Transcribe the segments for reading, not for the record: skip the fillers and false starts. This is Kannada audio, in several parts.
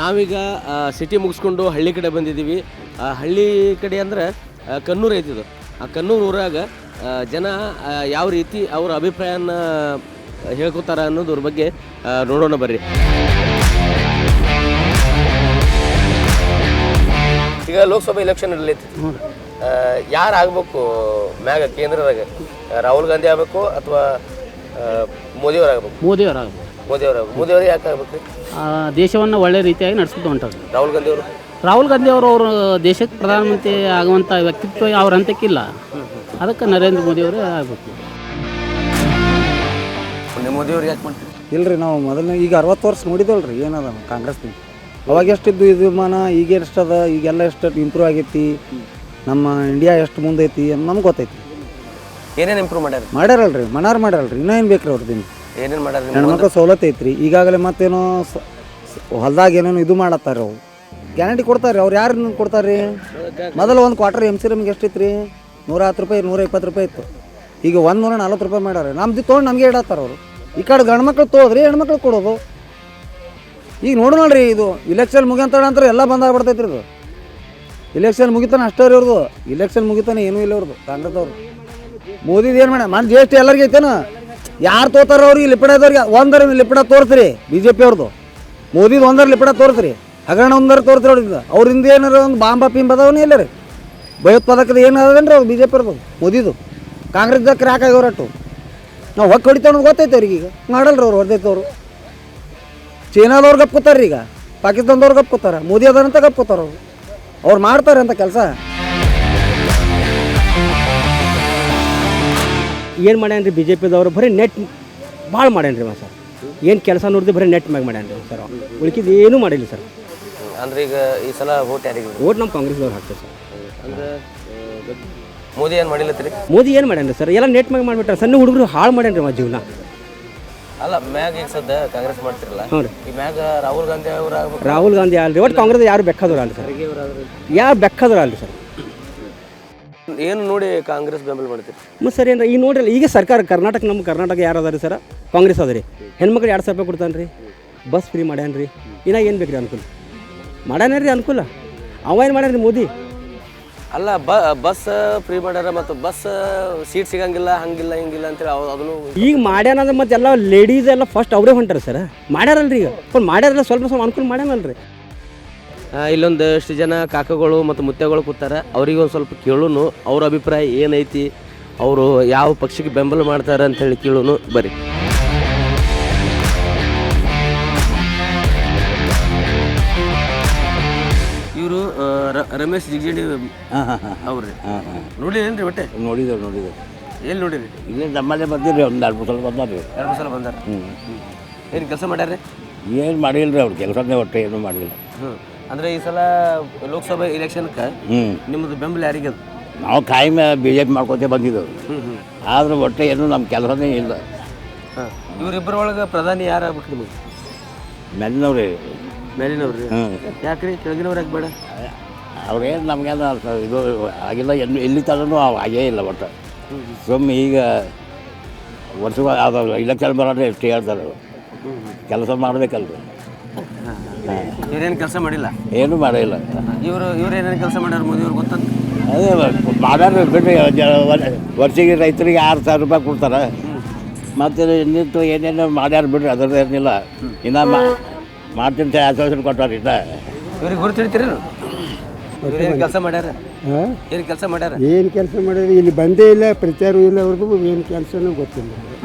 ನಾವೀಗ ಸಿಟಿ ಮುಗಿಸ್ಕೊಂಡು ಹಳ್ಳಿ ಕಡೆ ಬಂದಿದ್ದೀವಿ. ಹಳ್ಳಿ ಕಡೆ ಅಂದರೆ ಕನ್ನೂರು ಐತಿದು. ಆ ಕನ್ನೂರು ಊರಾಗ ಜನ ಯಾವ ರೀತಿ ಅವ್ರ ಅಭಿಪ್ರಾಯನ ಹೇಳ್ಕೊತಾರ ಅನ್ನೋದ್ರ ಬಗ್ಗೆ ನೋಡೋಣ ಬರ್ರಿ. ಈಗ ಲೋಕಸಭಾ ಎಲೆಕ್ಷನ್ ನಡೀತೈತಿ. ಯಾರು ಆಗಬೇಕು ಮ್ಯಾಗ ಕೇಂದ್ರದಾಗ? ರಾಹುಲ್ ಗಾಂಧಿ ಆಗಬೇಕು ಅಥವಾ ಮೋದಿಯವ್ರು ಆಗಬೇಕು? ಮೋದಿಯವರು ಯಾಕೆ ಆಗ್ಬೇಕು? ದೇಶವನ್ನು ಒಳ್ಳೆ ರೀತಿಯಾಗಿ ನಡೆಸ್ಕೊಂಡು ಹೊಂಟಾರೆ ರಾಹುಲ್ ಗಾಂಧಿ ಅವರು ದೇಶಕ್ಕೆ ಪ್ರಧಾನಮಂತ್ರಿ ಆಗುವಂಥ ವ್ಯಕ್ತಿತ್ವ ಅವ್ರ ಹಂತಕ್ಕಿಲ್ಲ. ಅದಕ್ಕೆ ನರೇಂದ್ರ ಮೋದಿಯವರೇ ಆಗಬೇಕು. ಮೋದಿಯವ್ರು ಯಾಕೆ ಮಾಡ್ತೀವಿ? ಇಲ್ರಿ, ನಾವು ಮೊದಲನೇ ಈಗ 60 ವರ್ಷ ನೋಡಿದಲ್ರಿ ಏನದ ಕಾಂಗ್ರೆಸ್ನ. ಅವಾಗ ಎಷ್ಟಿದ್ದು ವಿದ್ಯಮಾನ, ಈಗ ಎಷ್ಟದ, ಈಗೆಲ್ಲ ಎಷ್ಟು ಇಂಪ್ರೂವ್ ಆಗೈತಿ, ನಮ್ಮ ಇಂಡಿಯಾ ಎಷ್ಟು ಮುಂದೈತಿ ಅಂತ ನಮ್ಗೆ ಗೊತ್ತೈತಿ. ಏನೇನು ಇಂಪ್ರೂವ್ ಮಾಡ್ಯಾರಲ್ರಿ, ಮಾಡ್ಯಾರಲ್ರಿ. ಇನ್ನೂ ಏನು ಬೇಕ್ರಿ ಅವ್ರದ್ದು? ಏನೇನು ಮಾಡ್ಯಾರ? ಹೆಣ್ಮಕ್ಳು ಸವಲತ್ತು ಐತ್ರಿ. ಈಗಾಗಲೇ ಮತ್ತೇನೋ ಹೊಲ್ದಾಗ ಏನೇನು ಇದು ಮಾಡತ್ತಾರೆ. ಅವು ಗ್ಯಾರಂಟಿ ಕೊಡ್ತಾರೆ. ಅವ್ರು ಯಾರು ಕೊಡ್ತಾರೆ ರೀ? ಮೊದಲು ಒಂದು ಕ್ವಾರ್ಟರ್ MC ನಮ್ಗೆ ಎಷ್ಟಿತ್ತು ರೀ? 110 ರೂಪಾಯಿ, 120 ರೂಪಾಯಿ ಇತ್ತು. ಈಗ 140 ರೂಪಾಯಿ ಮಾಡ್ಯಾರ. ನಮ್ದು ತೊಗೊಂಡು ನಮಗೆ ಇಡತ್ತಾರೆ ಅವರು. ಈ ಕಡೆ ಗಂಡು ಮಕ್ಳು ತೊಗೋದ್ರಿ, ಹೆಣ್ಮಕ್ಳು ಕೊಡೋದು. ಈಗ ನೋಡೋಣಲ್ರಿ, ಇದು ಇಲೆಕ್ಷನ್ ಮುಗಿಯಂತ ನಂತರ ಎಲ್ಲ ಬಂದಾಗ್ಬಿಡ್ತೈತ್ರಿ. ಇದು ಇಲೆಕ್ಷನ್ ಮುಗಿತಾನೆ ಅಷ್ಟೇ ರೀ ಅವ್ರದ್ದು. ಇಲೆಕ್ಷನ್ ಮುಗಿತಾನೆ ಏನೂ ಇಲ್ಲ ಅವ್ರದ್ದು ಕಾಂಗ್ರೆಸ್ ಅವ್ರು. ಮೋದಿದು ಏನು ಮಾಡ ಮನ್ GST ಎಲ್ಲರಿಗೆ ಐತೇನ? ಯಾರು ತೋತಾರ ಅವ್ರಿಗೆ ಲಿಪಿಡದವ್ರಿಗೆ ಒಂದರ ಲಿಪಿಡ ತೋರಿಸ್ರಿ. BJP ಅವ್ರದ್ದು ಮೋದಿದು ಒಂದರ ಲಿಪಿಡ ತೋರಿಸ್ರಿ. ಹಗರಣ ಒಂದರ ತೋರಿಸ್ರಿ. ಅವ್ರಿಂದ ಅವ್ರಿಂದ ಏನಾರ ಒಂದು ಬಾಂಬ ಪಿಂಬದವನೇ ಇಲ್ಲ ರೀ. ಭಯೋತ್ಪಾದಕದ ಏನು ಅದೇನ್ರಿ ಅವ್ರು BJP ಅವ್ರದ್ದು ಮೋದಿದು. ಕಾಂಗ್ರೆಸ್ದಾಗ ಕ್ರ್ಯಾಕ್ ಆಗ್ಯವ್ರಟ್ಟು. ನಾವು ಹೊಕ್ಕೆ ಹೊಡಿತಾವ ಅನ್ನೋದು ಗೊತ್ತೈತೆ ಅವ್ರಿಗೆ. ಈಗ ಮಾಡಲ್ರಿ ಅವ್ರು ಹೊಡೆದೈತವ್ರು. ಚೀನಾದವ್ರು ಗಪ್ಕೋತಾರೆ ರೀ. ಈಗ ಪಾಕಿಸ್ತಾನದವ್ರು ಗಪ್ಕೋತಾರೆ. ಮೋದಿ ಅದಾರಂತ ಗಪ್ಕೋತಾರೆ ಅವರು. ಅವ್ರು ಮಾಡ್ತಾರೆ ಅಂತ ಕೆಲಸ. ಏನು ಮಾಡ್ಯಾನ್ರಿ BJPದವರು? ಬರೀ ನೆಟ್ ಭಾಳ ಮಾಡ್ಯಾನ್ರಿ ಸರ್. ಏನು ಕೆಲಸ ನೋಡಿದ್ರೆ ಬರೀ ನೆಟ್ ಮ್ಯಾಗ ಮಾಡ್ಯಾನ್ರಿ ಸರ್. ಉಳ್ಕಿದ್ದು ಏನೂ ಮಾಡಿಲ್ಲ ಸರ್. ಅಂದ್ರೆ ಈಗ ಈ ಸಲ ವೋಟ್ ಯಾರಿಗೆ? ವೋಟ್ ನಮ್ಮ ಕಾಂಗ್ರೆಸ್ದವ್ರು ಹಾಕ್ತಾರೆ ಸರ್. ಅಂದ್ರೆ ಮೋದಿ ಏನು ಮಾಡಿಲ್ಲತ್ರಿ? ಮೋದಿ ಏನು ಮಾಡ್ಯಾನ್ರಿ ಸರ್? ಎಲ್ಲ ನೆಟ್ ಮ್ಯಾಗ ಮಾಡಿಬಿಟ್ರೆ. ಸಣ್ಣ ಹುಡುಗರು ಹಾಳು ಮಾಡ್ಯಾನ್ರಿ ಜೀವನ. ಅಲ್ಲ, ಮ್ಯಾಗ ಈಗ ಸದ್ಯ ಕಾಂಗ್ರೆಸ್ ಮಾಡ್ತಿರಲ್ಲ, ಈ ಮ್ಯಾಗ ರಾಹುಲ್ ಗಾಂಧಿ ಅವರು ಆಗ್ಬೇಕು. ರಾಹುಲ್ ಗಾಂಧಿ ಅಲ್ರಿ, ಒಟ್ಟು ಕಾಂಗ್ರೆಸ್ ಯಾರು ಬೆಕ್ಕಾದ್ರು ಅಲ್ರಿ ಸರ್. ಯಾರು ಬೆಕ್ಕಾದ್ರು ಅಲ್ರಿ ಸರ್. ಏನು ನೋಡಿ ಕಾಂಗ್ರೆಸ್ ಬೆಂಬಲ ಮಾಡ್ತೀರಿ? ಮತ್ತು ಸರ್ ಏನ್ರಿ ಈಗ ನೋಡ್ರಿ, ಈಗ ಸರ್ಕಾರ ನಮ್ಮ ಕರ್ನಾಟಕ ಯಾರು ಅದ ರೀ ಸರ್? ಕಾಂಗ್ರೆಸ್ ಅದ ರೀ. ಹೆಣ್ಮಕ್ಳು 2,000 ರೂಪಾಯಿ ಕೊಡ್ತಾನೆ ರೀ. ಬಸ್ ಫ್ರೀ ಮಾಡ್ಯಾನ ರೀ. ಇನ್ನ ಏನು ಬೇಕು ರೀ? ಅನುಕೂಲ ಮಾಡ್ಯಾನ ರೀ. ಅನುಕೂಲ ಅವ ಏನು ಮಾಡ್ಯಾನ ರೀ ಮೋದಿ? ಅಲ್ಲ, ಬಸ್ ಫ್ರೀ ಮಾಡ್ಯಾರ, ಮತ್ತು ಬಸ್ ಸೀಟ್ ಸಿಗಂಗಿಲ್ಲ, ಹಂಗಿಲ್ಲ ಹಿಂಗಿಲ್ಲ ಅಂತೇಳಿ ಅದನ್ನು ಈಗ ಮಾಡ್ಯಾನ ಅಂದ್ರೆ ಮತ್ತೆ ಎಲ್ಲ ಲೇಡೀಸ್ ಎಲ್ಲ ಫಸ್ಟ್ ಅವರೇ ಹೊಂಟಾರೆ ಸರ್. ಮಾಡ್ಯಾರಲ್ರಿ. ಈಗ ಮಾಡ್ಯಾರಲ್ಲ, ಸ್ವಲ್ಪ ಅನುಕೂಲ ಮಾಡ್ಯಾನಲ್ರಿ. ಇಲ್ಲೊಂದಷ್ಟು ಜನ ಕಾಕಗಳು ಮತ್ತು ಮುತ್ತೆಗಳು ಕೂತಾರೆ. ಅವ್ರಿಗೆ ಒಂದು ಸ್ವಲ್ಪ ಕೇಳೋನು, ಅವ್ರ ಅಭಿಪ್ರಾಯ ಏನೈತಿ, ಅವರು ಯಾವ ಪಕ್ಷಕ್ಕೆ ಬೆಂಬಲ ಮಾಡ್ತಾರೆ ಅಂಥೇಳಿ ಕೇಳೋನು ಬರ್ರಿ. ಇವರು ರಮೇಶ್ ಜಿಗಜಿಣಗಿ ಅವ್ರಿ. ನೋಡಿರೇನ್ರಿ? ಒಟ್ಟೆ ನೋಡಿದ್ರು. ಎಲ್ಲಿ ನೋಡಿರಿ? ಇಲ್ಲೇ ನಮ್ಮಲ್ಲೇ ಬಂದಿರಿ. ಒಂದು 2-3 ಸಲ ಬಂದಾರ್ರಿ. 2 ಸಲ ಬಂದಾರ. ಏನು ಕೆಲಸ ಮಾಡ್ಯಾರ? ಏನು ಮಾಡಿಲ್ಲ ರೀ ಅವ್ರು. ಕೆಲಸನೇ ಒಟ್ಟು ಏನೂ ಮಾಡಿಲ್ಲ. ಅಂದರೆ ಈ ಸಲ ಲೋಕಸಭಾ ಎಲೆಕ್ಷನ್ಗೆ ನಿಮ್ಮದು ಬೆಂಬಲ ಯಾರಿಗೆ? ನಾವು ಕಾಯಂ BJP ಮಾಡ್ಕೊತೇ ಬಂದಿದ್ದೆವು. ಆದ್ರೆ ಒಟ್ಟು ಏನೂ ನಮ್ಮ ಕೆಲಸನೇ ಇಲ್ಲ. ಇವರಿಬ್ಬರ ಒಳಗೆ ಪ್ರಧಾನಿ ಯಾರು ಆಗ್ಬೇಕು ನಿಮಗೆ? ಮೇಲಿನವ್ರಿ. ಮೇಲಿನವ್ರಿ? ಯಾಕ್ರಿ ಕೆಳಗಿನವ್ರು ಯಾಕೆ ಬೇಡ? ಅವ್ರೇನು ನಮಗೇನು ಇದು ಆಗಿಲ್ಲ. ಎಲ್ಲಿ ತನೂ ಆಗೇ ಇಲ್ಲ ಒಟ್ಟು. ಸುಮ್ಮನೆ ಈಗ ವರ್ಷ ಅದು ಇಲೆಕ್ಷನ್ ಬರೋದ್ರೆ ಎಷ್ಟು ಹೇಳ್ತಾರೆ. ಕೆಲಸ ಮಾಡಬೇಕಲ್ರಿ. ಇವ್ರೇನು ಕೆಲಸ ಮಾಡಿಲ್ಲ? ಏನೂ ಮಾಡಿಲ್ಲ. ಇವ್ರು ಏನೇನು ಕೆಲಸ ಮಾಡ್ಯಾರ ಮೋದಿಯವ್ರು ಗೊತ್ತಂತ? ಅದೇ ಮಾಡ್ಯಾರ ಬಿಡ್ರಿ. ವರ್ಷಿಗೆ ರೈತರಿಗೆ 6,000 ರೂಪಾಯಿ ಕೊಡ್ತಾರೆ. ಮತ್ತು ನಿಂತು ಏನೇನು ಮಾಡ್ಯಾರ ಬಿಡ್ರಿ. ಅದ್ರದ್ದು ಏನಿಲ್ಲ. ಇನ್ನು ಮಾಡ್ತೀನಿ ಆಶ್ವಾಸನೆ ಕೊಟ್ಟಾರ. ಇನ್ನ ಇವ್ರಿಗೆ ಗುರುತು ಹಿಡಿತೀರೇನು? ಏನು ಕೆಲಸ ಮಾಡ್ಯಾರ? ಏನು ಕೆಲಸ ಮಾಡ್ಯಾರ? ಏನು ಕೆಲಸ ಮಾಡ್ಯಾರ? ಇಲ್ಲಿ ಬಂದೇ ಇಲ್ಲ, ಪ್ರಚಾರ ಇಲ್ಲ ಅವ್ರದ್ದು. ಏನು ಕೆಲಸನೂ ಗೊತ್ತಿಲ್ಲ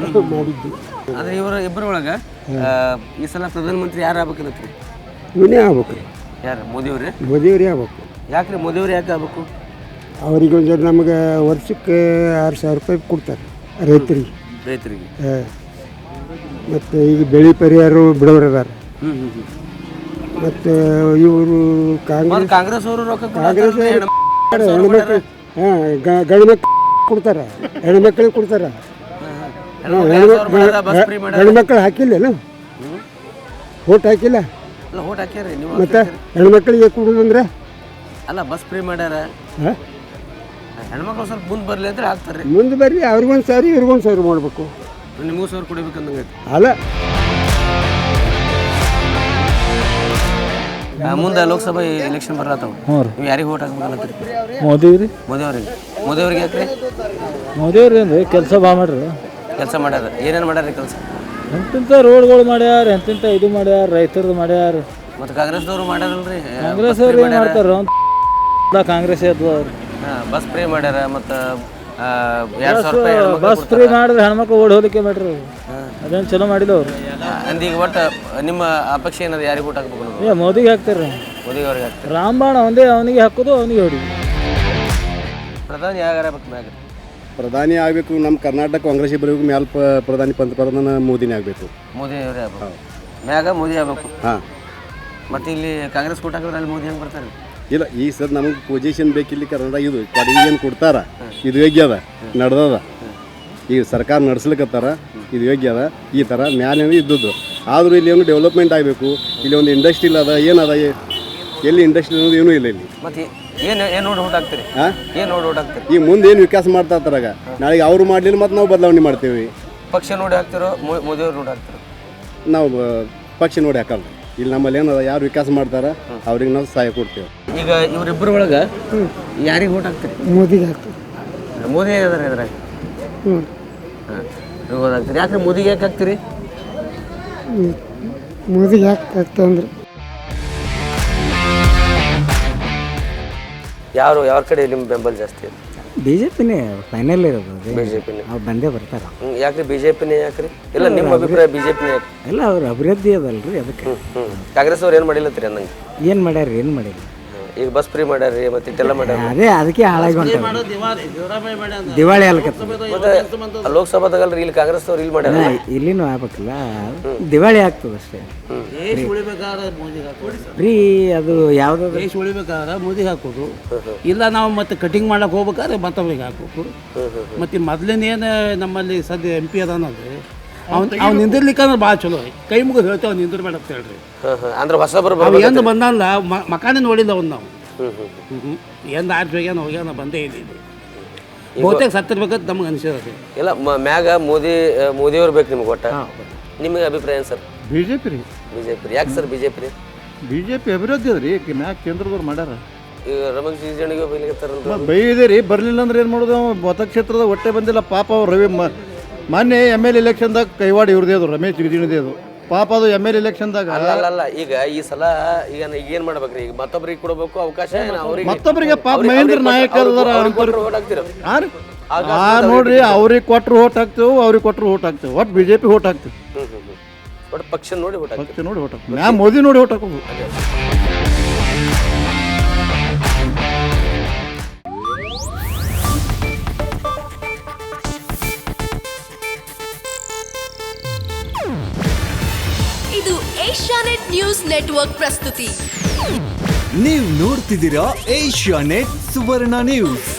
ಮಾಡಿದ್ದು. ಆದರೆ ಇವರ ಇಬ್ಬರ ಒಳಗೆ ಈ ಸಲ ಪ್ರಧಾನಮಂತ್ರಿ ಯಾರು ಆಗ್ಬೇಕಂತ್ರಿ? ಇವನೇ ಆಗ್ಬೇಕು ರೀ. ಯಾರು? ಮೋದಿಯವ್ರಿ? ಮೋದಿಯವ್ರೇ ಆಗ್ಬೇಕು. ಯಾಕ್ರಿ ಮೋದಿಯವ್ರು ಯಾಕೆ ಆಗ್ಬೇಕು? ಅವ್ರಿಗೆ ಒಂದು ನಮಗೆ ವರ್ಷಕ್ಕೆ 6,000 ರೂಪಾಯಿ ಕೊಡ್ತಾರೆ ರೈತರಿಗೆ. ಮತ್ತು ಈಗ ಬೆಳೆ ಪರಿಹಾರ ಬಿಡೋರದಾರ. ಮತ್ತು ಇವರು ಕಾಂಗ್ರೆಸ್ ಅವರು ಹೆಣ್ಮಕ್ಳು ಗಂಡು ಮಕ್ಳು ಕೊಡ್ತಾರೆ, ಹೆಣ್ಮಕ್ಳಿಗೆ ಕೊಡ್ತಾರೆ. ಗಂಡು ಮಕ್ಕಳು ಹಾಕಿಲ್ಲೇನು? ಓಟ್ ಹಾಕಿಲ್ಲ. ಮತ್ತೆ ಹೆಣ್ಮಕ್ಳಿಗೆ ಕೊಡೋದಂದ್ರೆ ಅಲ್ಲ, ಬಸ್ ಫ್ರೀ ಮಾಡ್ಯಾರ. ಹೆಣ್ಮಕ್ಳು ಸ್ವಲ್ಪ ಮುಂದೆ ಬರಲಿ ಅಂತ ಹಾಕ್ತಾರೆ. ಮುಂದೆ ಬರ್ರಿ, ಅವ್ರಿಗೊಂದು ಸಾರಿ ಇವ್ರಿಗೊಂದು ಸಾರಿ ಮಾಡಬೇಕು. ನಿಮಗೂ ಸಾವಿರ ಕೊಡಬೇಕಂದಂಗೆ. ಅಲ್ಲ, ಮುಂದೆ ಲೋಕಸಭಾ ಎಲೆಕ್ಷನ್ ಬರತ್ತಾವ. ಹ್ಞೂ ರೀ. ನೀವು ಯಾರಿಗೆ ಓಟ್ ಹಾಕ್ಬೇಕಲ್ಲತ್ರಿ? ಮೋದಿ ರೀ. ಮೋದಿಯವ್ರಿಗೆ ಯಾಕ್ರಿ? ಮೋದಿಯವ್ರು ಏನು ರೀ ಕೆಲಸ ಭಾಳ ಮಾಡ್ರಿ. ಕೆಲಸ ಮಾಡ್ಯಾರ. ಏನೇನು ಮಾಡ್ಯಾರ ಕೆಲಸ? ಎಂತೆಂಥ ರೋಡ್ಗಳು ಮಾಡ್ಯಾರ, ಎಂತೆಂಥ ಇದು ಮಾಡ್ಯಾರ, ರೈತರದ್ದು ಮಾಡ್ಯಾರ. ಮತ್ತು ಕಾಂಗ್ರೆಸ್ದವ್ರು ಮಾಡ್ಯಾರಲ್ರಿ? ಕಾಂಗ್ರೆಸ್ ಅವ್ರು ಏನು ಮಾಡ್ತಾರ? ಕಾಂಗ್ರೆಸ್ ಎದ್ದು ಅವ್ರು ಬಸ್ ಫ್ರೀ ಮಾಡ್ಯಾರ. ಮತ್ತು 2,000 ರೂಪಾಯಿ ಬಸ್ ಫ್ರೀ ಮಾಡಿದ್ರೆ ಹೆಣ್ಮಕ್ಳು ಓಡಿ ಹೋಲಿಕ್ಕೆ ಮಾಡ್ರಿ. ಅದೇನು ಚಲೋ ಮಾಡಿಲ್ಲ ಅವ್ರು. ಅಂದೀಗ ಒಟ್ಟು ನಿಮ್ಮ ಅಪೇಕ್ಷೆ ಏನಾದ್ರು ಯಾರಿಗೆ ಓಟ್ ಹಾಕ್ಬೇಕು ಅನ್ನೋದು? ಏ ಮೋದಿಗೆ ಹಾಕ್ತಾರೆ. ಮೋದಿಯವ್ರಿಗೆ ಹಾಕ್ತಾರೆ. ರಾಮಬಾಣ ಒಂದೇ ಅವನಿಗೆ ಹಾಕೋದು, ಅವನಿಗೆ ಹೊಡಿ. ಪ್ರಧಾನಿ ಯಾರಾಗಬೇಕು ಮ್ಯಾಗ? ಪ್ರಧಾನಿ ಆಗಬೇಕು. ನಮ್ಮ ಕರ್ನಾಟಕ ಕಾಂಗ್ರೆಸ್ ಬರಬೇಕು. ಮ್ಯಾಲ ಪ್ರಧಾನಿ ಪಂತಪ್ರಧಾನ ಮೋದಿನೇ ಆಗಬೇಕು. ಮೋದಿಯವರೇ ಆಗ್ಬೇಕು. ಮ್ಯಾಗ ಮೋದಿ ಆಗ್ಬೇಕು. ಹಾಂ. ಮತ್ತು ಇಲ್ಲಿ ಕಾಂಗ್ರೆಸ್ ಕೊಟ್ಟ ಹಾಕಿದ್ರೆ ಅಲ್ಲಿ ಮೋದಿ ಹೆಂಗೆ ಬರ್ತಾರೆ? ಇಲ್ಲ, ಈ ಸರ್ ನಮಗೆ ಪೊಸಿಷನ್ ಬೇಕಿಲ್ಲಿ ಕರ್ನಾಟಕ. ಇದು ಏನು ಕೊಡ್ತಾರ ಇದು ಯೋಗ್ಯ ಅದ, ನಡೆದದ. ಈಗ ಸರ್ಕಾರ ನಡೆಸ್ಲಿಕ್ಕತ್ತಾರ, ಇದು ಯೋಗ್ಯ ಅದ. ಈ ಥರ ಮ್ಯಾಲೆ ಇದ್ದದ್ದು. ಆದರೂ ಇಲ್ಲಿ ಏನು ಡೆವಲಪ್ಮೆಂಟ್ ಆಗಬೇಕು. ಇಲ್ಲಿ ಒಂದು ಇಂಡಸ್ಟ್ರಿ ಅದ, ಏನದ, ಎಲ್ಲಿ ಇಂಡಸ್ಟ್ರಿ ಅನ್ನೋದು ಏನೂ ಇಲ್ಲ ಇಲ್ಲಿ. ಮತ್ತು ಏನು ನೋಡಿ ಓಟ್ ಹಾಕ್ತೀರಿ? ಹಾಂ, ಏನು ನೋಡಿ ಓಟ್ ಹಾಕ್ತೀರಿ? ಈಗ ಮುಂದೆ ಏನು ವಿಕಾಸ ಮಾಡ್ತಾ ಇರ್ತಾರಾಗ ನಾಳೆಗೆ ಅವರು ಮಾಡಲಿಲ್ಲ ಮತ್ತು ನಾವು ಬದಲಾವಣೆ ಮಾಡ್ತೀವಿ. ಪಕ್ಷ ನೋಡಿ ಹಾಕ್ತಿರೋ ಮೋದಿಯವ್ರು ನೋಡಿ ಹಾಕ್ತಿರೋ? ನಾವು ಪಕ್ಷ ನೋಡಿ ಹಾಕಲ್ಲ. ಇಲ್ಲಿ ನಮ್ಮಲ್ಲಿ ಏನದ, ಯಾರು ವಿಕಾಸ ಮಾಡ್ತಾರೆ ಅವ್ರಿಗೆ ನಾವು ಸಹಾಯ ಕೊಡ್ತೇವೆ. ಈಗ ಇವರಿಬ್ಬರ ಒಳಗೆ ಯಾರಿಗೆ ಓಟ್ ಹಾಕ್ತೀರಿ? ಮೋದಿಗೆ ಹಾಕ್ತೀವಿ. ಮೋದಿ ಇದಾರೆ ಇದ್ರಾಗ. ಹಾಂ, ನೀವು ಓಟ್ ಹಾಕ್ತೀರಿ. ಯಾಕೆ ಮೋದಿಗೆ ಯಾಕೆ ಹಾಕ್ತೀರಿ? ಮೋದಿಗೆ ಹಾಕ್ತಂದ್ರೆ ಯಾವ ಕಡೆ ನಿಮ್ಮ ಬೆಂಬಲ ಜಾಸ್ತಿ? ಬಿ ಜೆ ಪಿನೇ ಫೈನಲ್ ಇರೋದು. ಬಿಜೆಪಿನೇ. ಅವ್ರು ಬಂದೇ ಬರ್ತಾರೆ. ಯಾಕ್ರಿ ಬಿಜೆಪಿನೇ ಯಾಕ್ರಿ? ಇಲ್ಲ, ನಿಮ್ಮ ಅಭಿಪ್ರಾಯ ಬಿಜೆಪಿನೇ ಯಾಕೆ? ಎಲ್ಲ ಅವ್ರ ಅಭಿವೃದ್ಧಿ ಅದಲ್ರಿ ಅದಕ್ಕೆ. ಕಾಂಗ್ರೆಸ್ ಅವ್ರು ಏನು ಮಾಡಿಲ್ಲತ್ರಿ ಅನ್ನಂಗೆ? ಏನು ಮಾಡ್ಯಾರ, ಏನು ಮಾಡಿಲ್ಲ. ಈಗ ಬಸ್ ಫ್ರೀ ಮಾಡ್ಯಾರ್ರಿ, ಮತ್ತೆ ಇಟ್ಟೆಲ್ಲ ಮಾಡ್ಯಾರ. ಅದೇ ಅದಕ್ಕೆ ಹಾಳಾಗಿ ಹೊಂಟಾವ. ದಿವಾಳಿ ಅಲ್ಕತ್ತ. ಮತ್ತೆ ಲೋಕಸಭಾದಾಗಲ್ರಿ ಇಲ್ಲಿ ಕಾಂಗ್ರೆಸ್ ಅವ್ರು ಇಲ್ಲಿ ಮಾಡ್ಯಾರ. ಇಲ್ಲಿನೂ ಆಗ್ಬೇಕಲ್ಲ, ದಿವಾಳಿ ಆಗ್ತದೆ ಅಷ್ಟೇ. ಫ್ರೀ ಅದು ಯಾವ್ದು ದೇಶ ಉಳಿಬೇಕಾದ್ರೆ ಮೋದಿಗೆ ಹಾಕೋದು. ಇಲ್ಲ ನಾವು ಮತ್ತೆ ಕಟಿಂಗ್ ಮಾಡಕ್ಕೆ ಹೋಗ್ಬೇಕಾದ್ರೆ ಮತ್ತೊಬ್ಬರಿಗೆ ಹಾಕ್ಬೇಕು. ಮತ್ತು ಮೊದಲೇನೇನು ನಮ್ಮಲ್ಲಿ ಸದ್ಯ MP ಅದಾನಲ್ರಿ, ಅವ್ನು ನಿಂದಿರ್ಲಿಕ್ಕಂದ್ರೆ ಭಾಳ ಚಲೋ ರೀ. ಕೈ ಮುಗಿದು ಹೇಳ್ತೇವೆ ಅವ್ನು ನಿಂದಿರ್ಬೇಡ ಅಂತ ಹೇಳ್ರಿ. ಅಂದ್ರೆ ಹೊಸ ಅವು ಎಂದು ಬಂದಲ್ಲ ಮಕಾನೇ ನೋಡಿಲ್ಲ ಅವ್ನು ನಾವು. ಎಂದು ಆಚೆ ಹೋಗ್ಯಾನ ಹೋಗ್ಯಾನ ಬಂದೇ ಇಲ್ಲ ಇಲ್ಲಿ. ಬಹುತೇಕ ಸತ್ತಿರ್ಬೇಕಂತ ನಮ್ಗೆ ಅನಿಸಿದೆ. ಇಲ್ಲ, ಮ್ಯಾಗ ಮೋದಿಯವ್ರು ಬೇಕು ನಿಮ್ಗೆ ಒಟ್ಟ. ನಿಮಗೆ ಅಭಿಪ್ರಾಯ ಏನು ಸರ್? ಬಿಜೆಪಿ ರೀ. ಬಿಜೆಪಿ. ಯಾಕೆ ಸರ್ ಬಿಜೆಪಿ ರೀ? ಬಿಜೆಪಿ ಅಭಿವೃದ್ಧಿ ಅದ ರೀ. ಮ್ಯಾಗ ಕೇಂದ್ರದವ್ರು ಮಾಡ್ಯಾರ. ಈಗ ರಮೇಶ್ ಜಿಗಜಿಣಗಿ ಬೈಲಿಕತ್ತಾರಲ್ಲ. ಬೈದೆ ರೀ. ಬರಲಿಲ್ಲ ಅಂದ್ರೆ ಏನು ಮಾಡೋದು? ಮತಕ್ಷೇತ್ರದ ಒಟ್ಟೆ ಬಂದಿಲ್ಲ ಪಾಪ. ಅವ್ರು ರವಿ ಮೊನ್ನೆ ML ಎಲೆಕ್ಷನ್ದಾಗ ಕೈವಾಡ ಇವ್ರದೇ ಅದು, ರಮೇಶ್ ಜಿಗಜಿಣದೇ ಅದು. ಪಾಪ ಅದು ML ಎಲೆಕ್ಷನ್ದಾಗ. ಅಲ್ಲ, ಈಗ ಈ ಸಲ ಈಗ ಏನು ಮಾಡ್ಬೇಕ್ರಿ? ಈಗ ಮತ್ತೊಬ್ಬರಿಗೆ ಕೊಡಬೇಕು ಅವಕಾಶ. ಮತ್ತೊಬ್ಬರಿಗೆ ಪಾಪ ಮಹೇಂದ್ರ ನಾಯಕ್ ನೋಡ್ರಿ, ಅವ್ರಿಗೆ ಕೊಟ್ಟರು ಓಟ್ ಹಾಕ್ತೇವೆ, ಅವ್ರಿಗೆ ಕೊಟ್ಟರು ಓಟ್ ಹಾಕ್ತೇವೆ. ಒಟ್ಟು ಬಿಜೆಪಿ ಓಟ್ ಹಾಕ್ತೇವೆ. ಒಟ್ಟು ಪಕ್ಷ ನೋಡಿ ಓಟ್ ಹಾಕ್ತೀವಿ. ಪಕ್ಷ ನೋಡಿ ಓಟ್ ಹಾಕ್ತೀವಿ. ನಾ ಮೋದಿ ನೋಡಿ ಓಟ್ ಹಾಕೋದು. ಇದು ಏಷ್ಯಾನೆಟ್ ನ್ಯೂಸ್ ನೆಟ್ವರ್ಕ್ ಪ್ರಸ್ತುತಿ. ನೀವು ನೋಡ್ತಿದ್ದೀರಾ ಏಷ್ಯಾನೆಟ್ ಸುವರ್ಣ ನ್ಯೂಸ್.